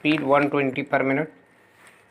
Speed 120 पर minute.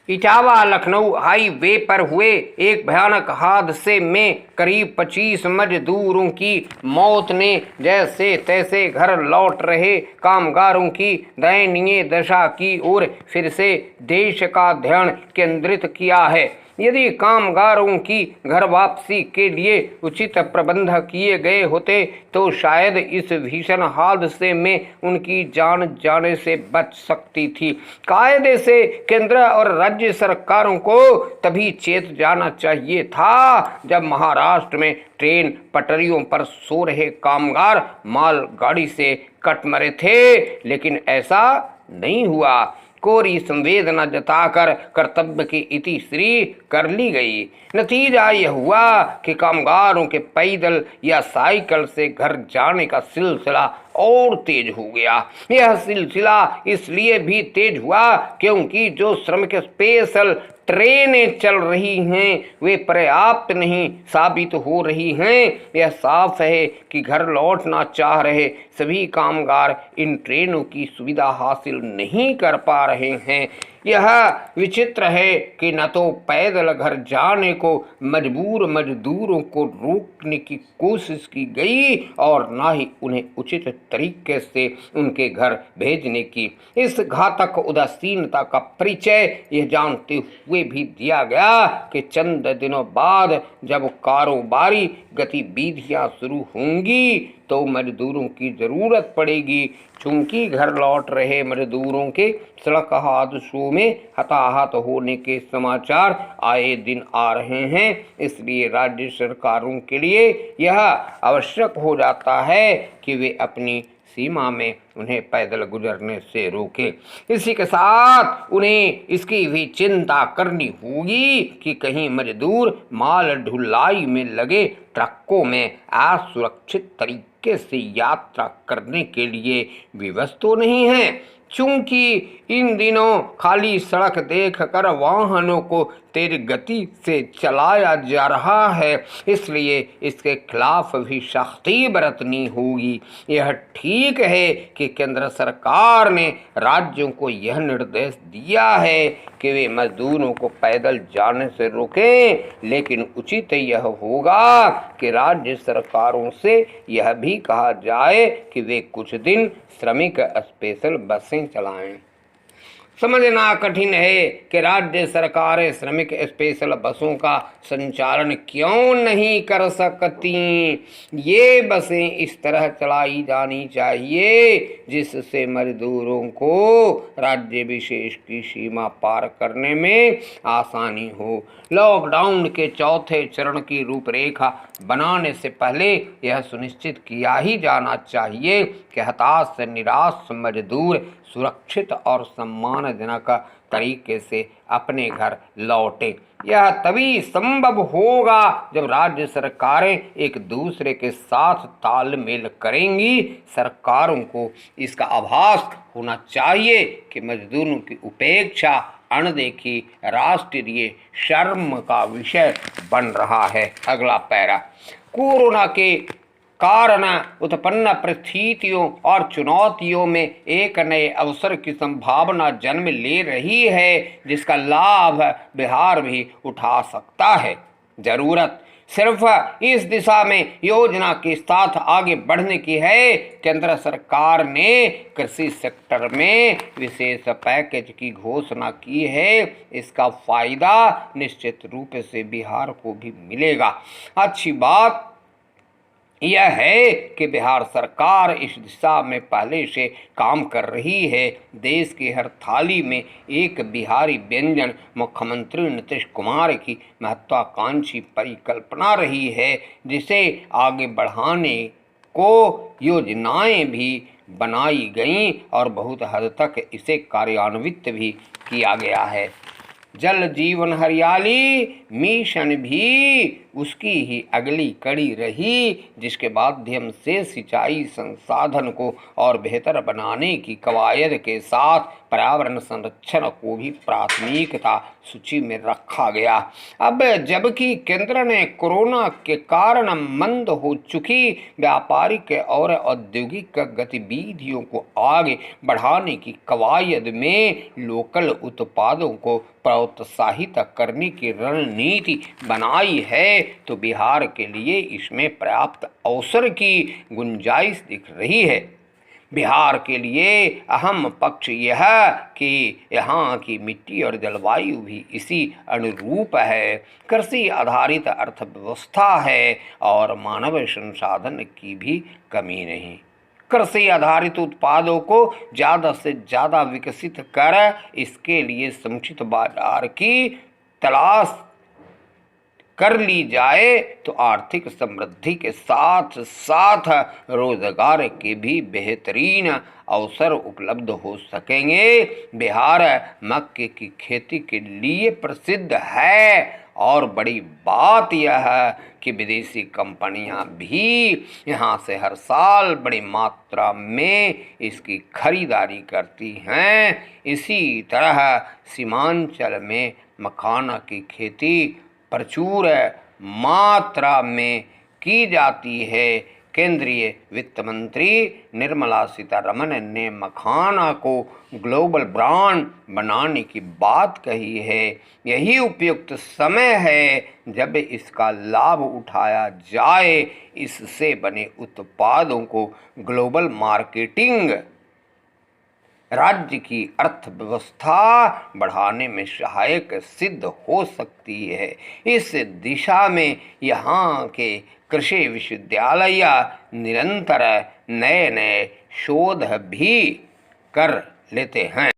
Etawah Lucknow highway पर हुए एक भयानक हादसे में करीब 25 मजदूरों की मौत ने जैसे तैसे घर लौट रहे कामगारों की दयनीय दशा की ओर फिर से देश का ध्यान केंद्रित किया है। यदि कामगारों की घर वापसी के लिए उचित प्रबंध किए गए होते तो शायद इस भीषण हादसे में उनकी जान जाने से बच सकती थी। कायदे से केंद्र और राज्य सरकारों को तभी चेत जाना चाहिए था जब महाराष्ट्र में ट्रेन पटरियों पर सो रहे कामगार मालगाड़ी से कट मरे थे, लेकिन ऐसा नहीं हुआ। कोरी संवेदना जताकर कर्तव्य की इतिश्री कर ली गई। नतीजा यह हुआ कि कामगारों के पैदल या साइकिल से घर जाने का सिलसिला और तेज हो गया। यह सिलसिला इसलिए भी तेज हुआ क्योंकि जो श्रमिक स्पेशल ट्रेनें चल रही हैं वे पर्याप्त नहीं साबित हो रही हैं। यह साफ है कि घर लौटना चाह रहे सभी कामगार इन ट्रेनों की सुविधा हासिल नहीं कर पा रहे हैं। यह विचित्र है कि न तो पैदल घर जाने को मजबूर मजदूरों को रोकने की कोशिश की गई और न ही उन्हें उचित तरीके से उनके घर भेजने की। इस घातक उदासीनता का परिचय यह जानते हुए भी दिया गया कि चंद दिनों बाद जब कारोबारी गतिविधियां शुरू होंगी तो मजदूरों की जरूरत पड़ेगी। चूंकि घर लौट रहे मजदूरों के सड़क हादसों में हताहत होने के समाचार आए दिन आ रहे हैं, इसलिए राज्य सरकारों के लिए यह आवश्यक हो जाता है कि वे अपनी सीमा में उन्हें पैदल गुजरने से रोके। इसी के साथ उन्हें इसकी भी चिंता करनी होगी कि कहीं मजदूर माल ढुलाई में लगे ट्रकों में असुरक्षित तरीके से यात्रा करने के लिए विवश तो नहीं है। चूंकि इन दिनों खाली सड़क देखकर वाहनों को तेज गति से चलाया जा रहा है, इसलिए इसके खिलाफ भी सख्ती बरतनी होगी। यह ठीक है कि केंद्र सरकार ने राज्यों को यह निर्देश दिया है कि वे मजदूरों को पैदल जाने से रोकें, लेकिन उचित यह होगा कि राज्य सरकारों से यह भी कहा जाए कि वे कुछ दिन श्रमिक स्पेशल बसें चलाएं। समझना कठिन है कि राज्य सरकारें श्रमिक स्पेशल बसों का संचालन क्यों नहीं कर सकती। ये बसें इस तरह चलाई जानी चाहिए जिससे मजदूरों को राज्य विशेष की सीमा पार करने में आसानी हो। लॉकडाउन के चौथे चरण की रूपरेखा बनाने से पहले यह सुनिश्चित किया ही जाना चाहिए कि हताश निराश मजदूर सुरक्षित और सम्मानजनक तरीके से अपने घर लौटे। यह तभी संभव होगा जब राज्य सरकारें एक दूसरे के साथ तालमेल करेंगी। सरकारों को इसका आभास होना चाहिए कि मजदूरों की उपेक्षा अनदेखी राष्ट्रीय शर्म का विषय बन रहा है। अगला पैरा। कोरोना के कारण उत्पन्न परिस्थितियों और चुनौतियों में एक नए अवसर की संभावना जन्म ले रही है जिसका लाभ बिहार भी उठा सकता है। जरूरत सिर्फ इस दिशा में योजना के साथ आगे बढ़ने की है। केंद्र सरकार ने कृषि सेक्टर में विशेष पैकेज की घोषणा की है। इसका फायदा निश्चित रूप से बिहार को भी मिलेगा। अच्छी बात यह है कि बिहार सरकार इस दिशा में पहले से काम कर रही है। देश की हर थाली में एक बिहारी व्यंजन मुख्यमंत्री नीतीश कुमार की महत्वाकांक्षी परिकल्पना रही है, जिसे आगे बढ़ाने को योजनाएं भी बनाई गईं और बहुत हद तक इसे कार्यान्वित भी किया गया है। जल जीवन हरियाली मिशन भी उसकी ही अगली कड़ी रही, जिसके माध्यम से सिंचाई संसाधन को और बेहतर बनाने की कवायद के साथ पर्यावरण संरक्षण को भी प्राथमिकता सूची में रखा गया। अब जबकि केंद्र ने कोरोना के कारण मंद हो चुकी व्यापारिक और औद्योगिक गतिविधियों को आगे बढ़ाने की कवायद में लोकल उत्पादों को प्रोत्साहित करने की रणनीति बनाई है, तो बिहार के लिए इसमें पर्याप्त अवसर की गुंजाइश दिख रही है। बिहार के लिए अहम पक्ष यह कि यहाँ की मिट्टी और जलवायु भी इसी अनुरूप है। कृषि आधारित अर्थव्यवस्था है और मानव संसाधन की भी कमी नहीं। कृषि आधारित उत्पादों को ज़्यादा से ज़्यादा विकसित कर इसके लिए समुचित बाजार की तलाश कर ली जाए तो आर्थिक समृद्धि के साथ साथ रोजगार के भी बेहतरीन अवसर उपलब्ध हो सकेंगे। बिहार मक्के की खेती के लिए प्रसिद्ध है और बड़ी बात यह है कि विदेशी कंपनियां भी यहाँ से हर साल बड़ी मात्रा में इसकी खरीदारी करती हैं। इसी तरह सीमांचल में मखाना की खेती प्रचुर मात्रा में की जाती है। केंद्रीय वित्त मंत्री निर्मला सीतारमण ने मखाना को ग्लोबल ब्रांड बनाने की बात कही है। यही उपयुक्त समय है जब इसका लाभ उठाया जाए। इससे बने उत्पादों को ग्लोबल मार्केटिंग राज्य की अर्थव्यवस्था बढ़ाने में सहायक सिद्ध हो सकती है। इस दिशा में यहाँ के कृषि विश्वविद्यालय निरंतर नए नए शोध भी कर लेते हैं।